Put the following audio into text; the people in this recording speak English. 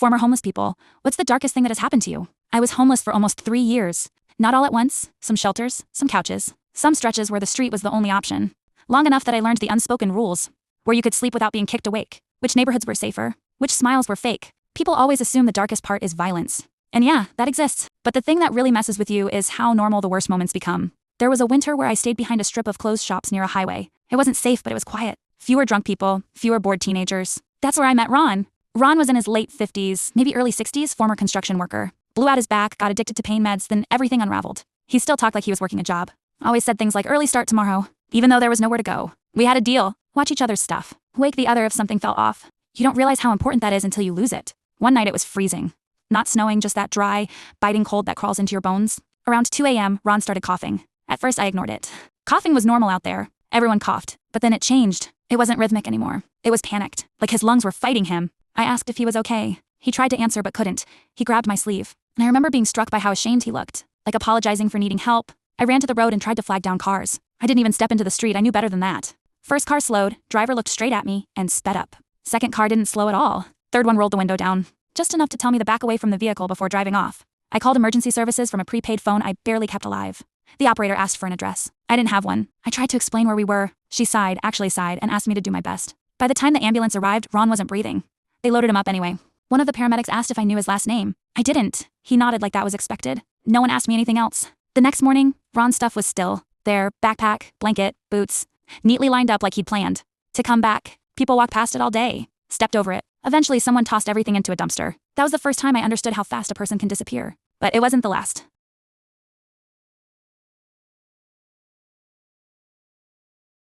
Former homeless people, what's the darkest thing that has happened to you? I was homeless for almost 3 years. Not all at once, some shelters, some couches, some stretches where the street was the only option. Long enough that I learned the unspoken rules, where you could sleep without being kicked awake, which neighborhoods were safer, which smiles were fake. People always assume the darkest part is violence. And yeah, that exists. But the thing that really messes with you is how normal the worst moments become. There was a winter where I stayed behind a strip of closed shops near a highway. It wasn't safe, but it was quiet. Fewer drunk people, fewer bored teenagers. That's where I met Ron. Ron was in his late 50s, maybe early 60s, former construction worker. Blew out his back, got addicted to pain meds, then everything unraveled. He still talked like he was working a job. Always said things like early start tomorrow, even though there was nowhere to go. We had a deal. Watch each other's stuff. Wake the other if something fell off. You don't realize how important that is until you lose it. One night it was freezing. Not snowing, just that dry, biting cold that crawls into your bones. Around 2 a.m., Ron started coughing. At first I ignored it. Coughing was normal out there. Everyone coughed. But then it changed. It wasn't rhythmic anymore. It was panicked. Like his lungs were fighting him. I asked if he was okay. He tried to answer but couldn't. He grabbed my sleeve. And I remember being struck by how ashamed he looked. Like apologizing for needing help. I ran to the road and tried to flag down cars. I didn't even step into the street. I knew better than that. First car slowed, driver looked straight at me, and sped up. Second car didn't slow at all. Third one rolled the window down. Just enough to tell me to back away from the vehicle before driving off. I called emergency services from a prepaid phone I barely kept alive. The operator asked for an address. I didn't have one. I tried to explain where we were. She actually sighed, and asked me to do my best. By the time the ambulance arrived, Ron wasn't breathing. They loaded him up anyway. One of the paramedics asked if I knew his last name. I didn't. He nodded like that was expected. No one asked me anything else. The next morning, Ron's stuff was still there, backpack, blanket, boots, neatly lined up like he'd planned. To come back, people walked past it all day, stepped over it. Eventually, someone tossed everything into a dumpster. That was the first time I understood how fast a person can disappear. But it wasn't the last.